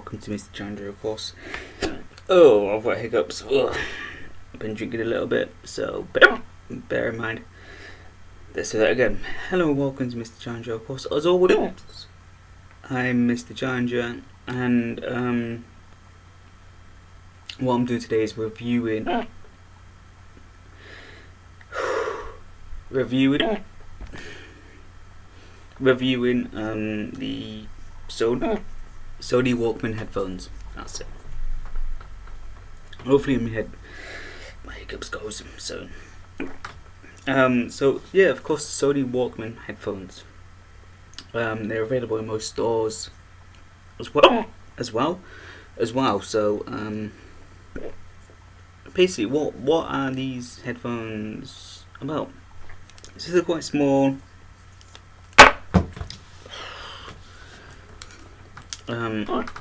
welcome to Mr. Chandra, of course. Oh, I've got hiccups. Ugh. I've been drinking a little bit, so bear in mind. Let's do that again. Hello and welcome to Mr. Chandra, of course. As always, I'm Mr. Chandra, and what I'm doing today is reviewing the Sony Walkman headphones. That's it. Hopefully my hiccups goes soon. So yeah, of course, the Sony Walkman headphones. They're available in most stores as well. So basically, what are these headphones about? So they're quite small.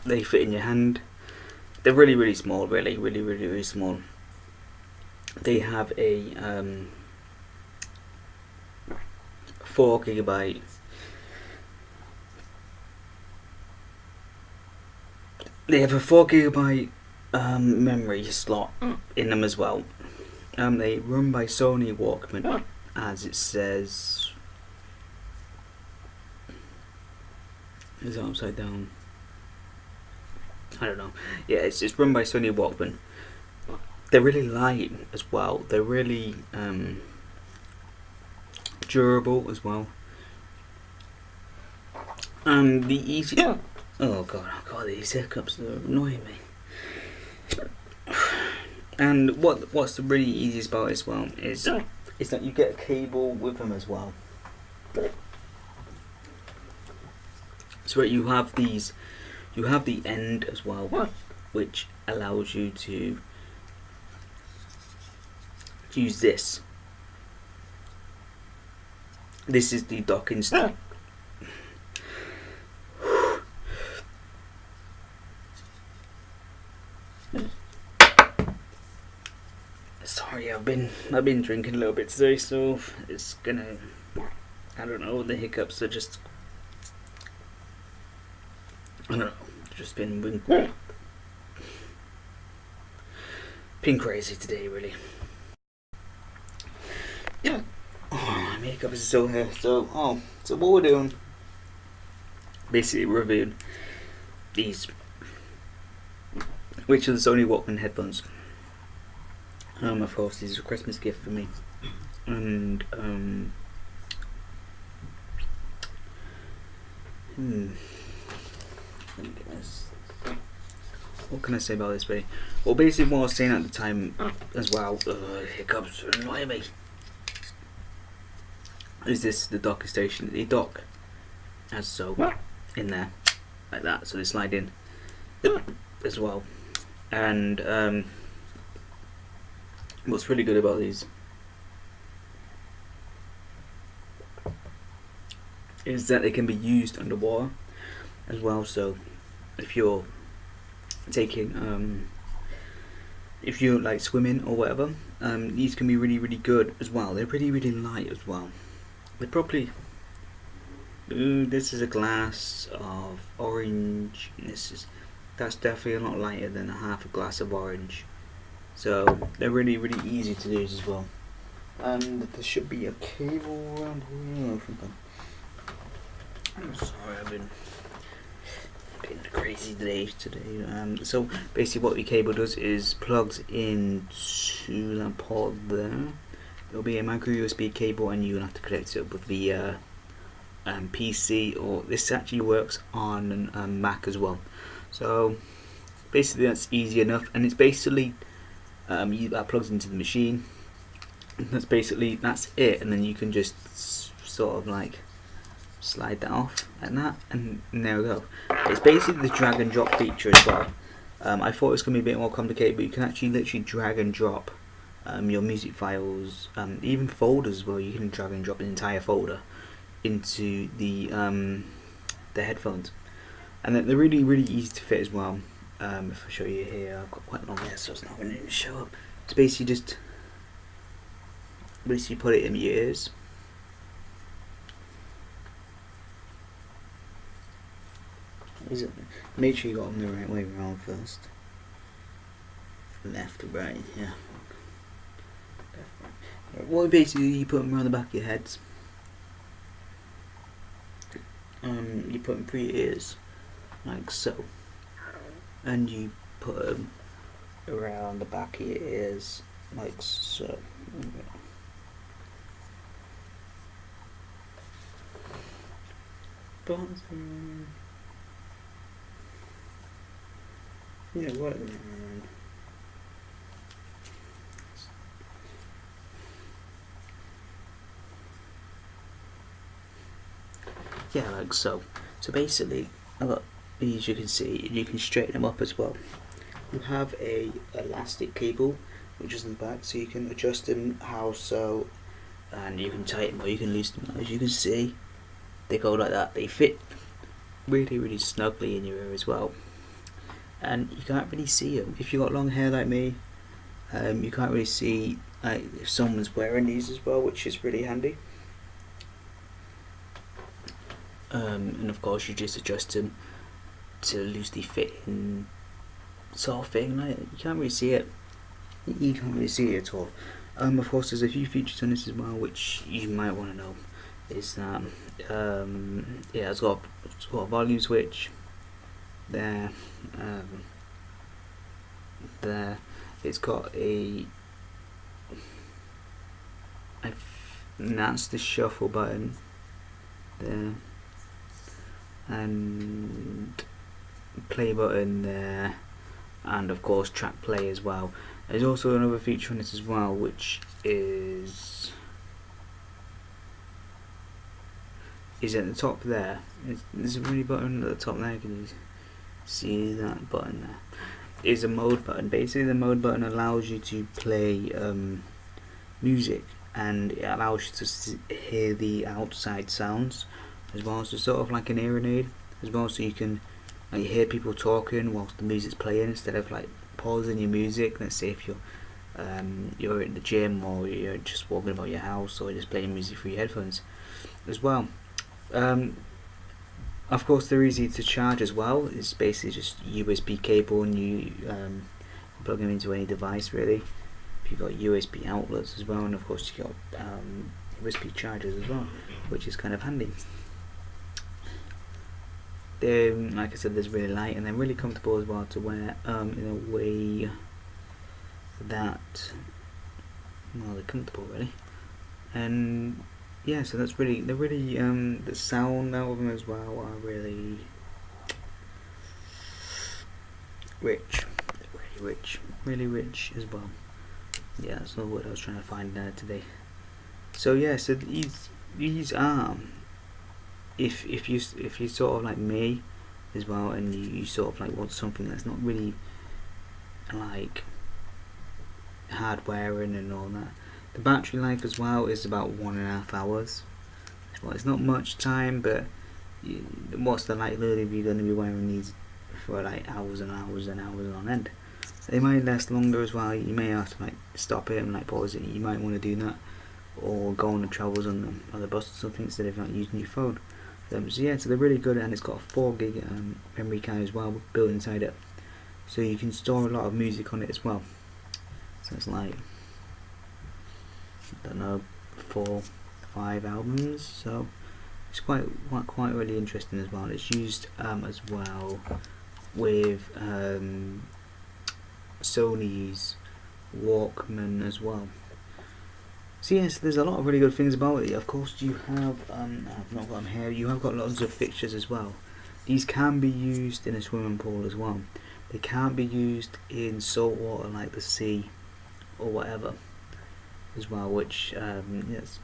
They fit in your hand. They're really small, really small. They have a 4GB memory slot in them as well. They run by Sony Walkman, as it says. Is it upside down? I don't know. Yeah, it's run by Sony Walkman. They're really light as well. They're really durable as well. And the easy. Oh god, these hiccups are annoying me. And what's the really easiest about it as well is that you get a cable with them as well. So you have the end as well, which allows you to use this. This is the docking stuff. Sorry, I've been drinking a little bit today, so it's gonna. I don't know. The hiccups are just. I don't know. Just been crazy today, really. Yeah. Oh, my hiccups are still here. So what we're doing? Basically, reviewing these, which are the Sony Walkman headphones. Of course, this is a Christmas gift for me, and what can I say about this, really? Well, basically, what I was saying at the time as well, hiccups annoy me. Is this the docking station? The dock as so in there, like that, so they slide in as well. And what's really good about these is that they can be used underwater as well. So if you're taking if you're like swimming or whatever, these can be really good as well. They're really light as well. They're probably this is a glass of orange. That's definitely a lot lighter than a half a glass of orange. So they're really easy to use as well. And there should be a cable around here. I'm sorry, I've been crazy today. So basically, what the cable does is plugs into that port there. There'll be a micro USB cable, and you'll have to connect it up with the PC, or this actually works on Mac as well. So basically, that's easy enough, and it's basically that plugs into the machine. That's it, and then you can just sort of like slide that off like that, and there we go. It's basically the drag and drop feature as well. I thought it was going to be a bit more complicated, but you can actually literally drag and drop your music files, even folders as well. You can drag and drop an entire folder into the headphones, and they're really easy to fit as well. If I show you here, I've got quite long hair, so it's not going to show up. It's basically just put it in your ears. Make sure you got them the right way around first. Left to right, yeah. Well, basically you put them around the back of your heads. You put them pre ears, like so, and you put them around the back of your ears, like so. Bathroom. Yeah, right around. Yeah, like so. So basically, I've got these. You can see, you can straighten them up as well. You have a elastic cable, which is in the back, so you can adjust them how so, and you can tighten or you can loosen them. As you can see, they go like that. They fit really snugly in your ear as well, and you can't really see them. If you've got long hair like me, you can't really see if someone's wearing these as well, which is really handy. And of course you just adjust them to loosely fit in sort of thing. Like, you can't really see it. You can't really see it at all. Of course there's a few features on this as well which you might want to know. Is that yeah, it's got a volume switch there. There, it's got that's the shuffle button there, and play button there, and of course track play as well. There's also another feature on this as well, which is at the top there. There's a mini button at the top there. Can you see that button there? It's a mode button. Basically the mode button allows you to play music, and it allows you to hear the outside sounds as well. So sort of like an hearing aid as well, so you can hear people talking whilst the music's playing, instead of like pausing your music. Let's say if you're in the gym, or you're just walking about your house, or just playing music through your headphones as well. Of course they're easy to charge as well. It's basically just USB cable, and you plug them into any device really. You've got USB outlets as well, and of course you've got USB chargers as well, which is kind of handy. They're, like I said, they're really light, and they're really comfortable as well to wear in a way that, well, they're comfortable really. And yeah, so that's really, they're really, the sound out of them as well are really rich, really rich as well. Yeah, that's not what I was trying to find today. So yeah, so these are, if you sort of like me as well, and you sort of like want something that's not really like hard wearing and all that. The battery life as well is about 1.5 hours. Well, it's not much time, but what's the likelihood of you going to be wearing these for like hours and hours and hours on end? They might last longer as well. You may have to like stop it and like pause it. You might want to do that, or go on the travels on the bus or something instead of like using your phone. So yeah, so they're really good, and it's got a 4 gig memory card as well built inside it, so you can store a lot of music on it as well. So it's like, I don't know, 4-5 albums. So it's quite really interesting as well. It's used as well with Sony's Walkman as well. So yes, there's a lot of really good things about it. Of course you have, I've not got them here, you have got lots of fixtures as well. These can be used in a swimming pool as well. They can't be used in salt water like the sea or whatever as well, which that's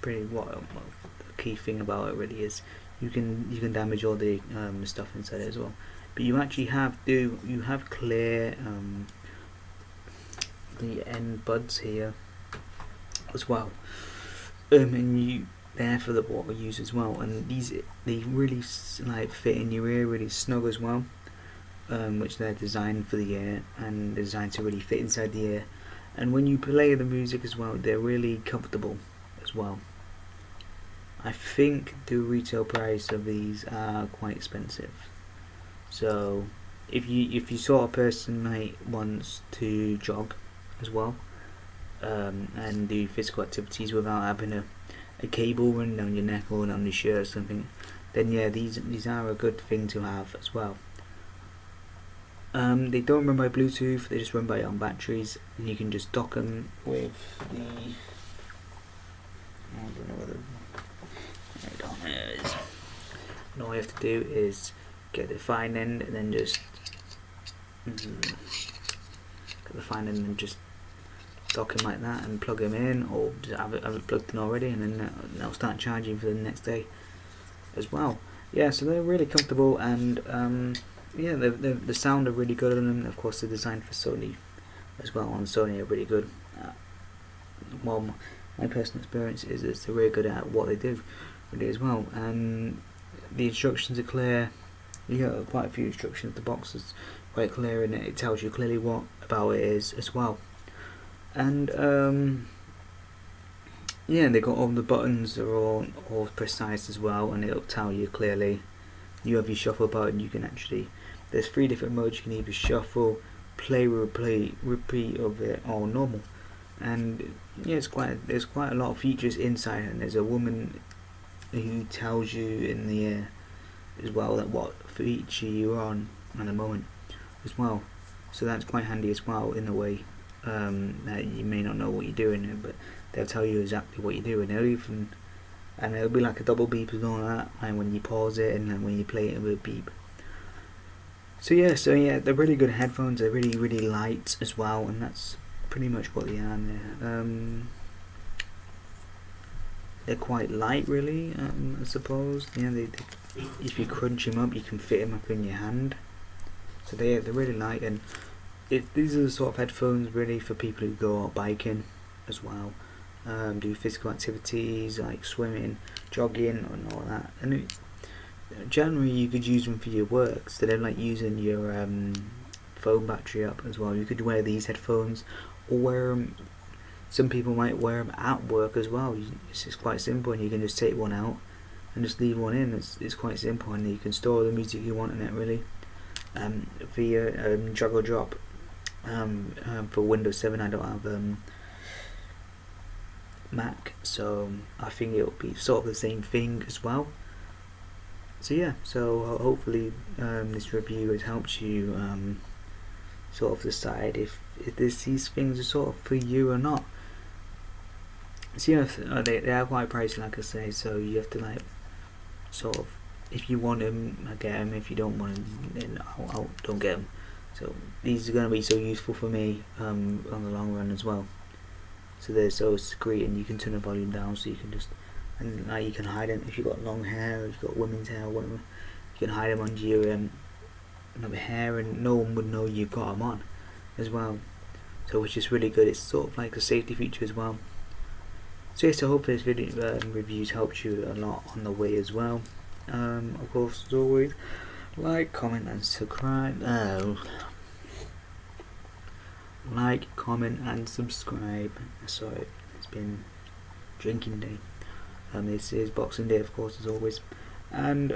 pretty what the key thing about it really is. You can damage all the stuff inside it as well. But you actually have clear the end buds here as well, and they're for the water use as well. And they really like fit in your ear really snug as well, which they're designed for the ear and designed to really fit inside the ear. And when you play the music as well, they're really comfortable as well. I think the retail price of these are quite expensive. So if you sort of person like wants to jog as well, and do physical activities without having a cable running down your neck or on your shirt or something, then yeah, these are a good thing to have as well. They don't run by Bluetooth, they just run by on batteries, and you can just dock them with the, I don't know whether, there it is. And all you have to do is get the fine end and then just get the fine end and just dock them like that and plug them in, or just have it plugged in already, and then they'll start charging for the next day as well. Yeah, so they're really comfortable, and yeah, the sound are really good on them. Of course, they're designed for Sony as well, and Sony are really good. Well, my personal experience is that they're really good at what they do really as well, and the instructions are clear. You get quite a few instructions. The box is quite clear, and it tells you clearly what about it is as well. And yeah, they got all the buttons are all precise as well, and it'll tell you clearly. You have your shuffle button. You can actually, there's 3 different modes. You can either shuffle, play, repeat of it, or normal. And yeah, there's quite a lot of features inside, and there's a woman who tells you in the air as well that what feature you're on at the moment as well. So that's quite handy as well in a way. That you may not know what you're doing, but they'll tell you exactly what you're doing. And it'll be like a double beep and all that, and when you pause it and then when you play it will beep. So yeah, they're really good headphones. They're really, really light as well, and that's pretty much what they are there. They're quite light, really. I suppose. Yeah, they if you crunch them up, you can fit them up in your hand. So they're really light, and these are the sort of headphones really for people who go out biking as well, do physical activities like swimming, jogging, and all that. And generally, you could use them for your work instead of like using your phone battery up as well. You could wear these headphones, or wear them. Some people might wear them at work as well. It's just quite simple, and you can just take one out and just leave one in. It's quite simple, and you can store the music you want in it really. Via drag or drop. For Windows 7, I don't have Mac, so I think it'll be sort of the same thing as well. So yeah, so hopefully this review has helped you sort of decide if these things are sort of for you or not. So yeah, they are quite pricey, like I say, so you have to like sort of, if you want them, get them. If you don't want them, then I'll don't get them. So these are going to be so useful for me on the long run as well. So they're so discreet, and you can turn the volume down, so you can just, and like you can hide them if you've got long hair, or if you've got women's hair, or whatever. You can hide them under your hair, and no one would know you've got them on as well. So which is really good. It's sort of like a safety feature as well. So yeah, so hopefully this video reviews helped you a lot on the way as well. Of course, as always, like, comment, and subscribe. Like, comment, and subscribe. Sorry, it's been drinking day. This is Boxing Day, of course, as always. And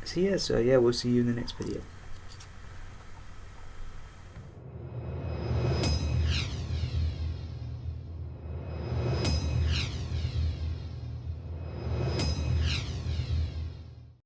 so yeah, we'll see you in the next video.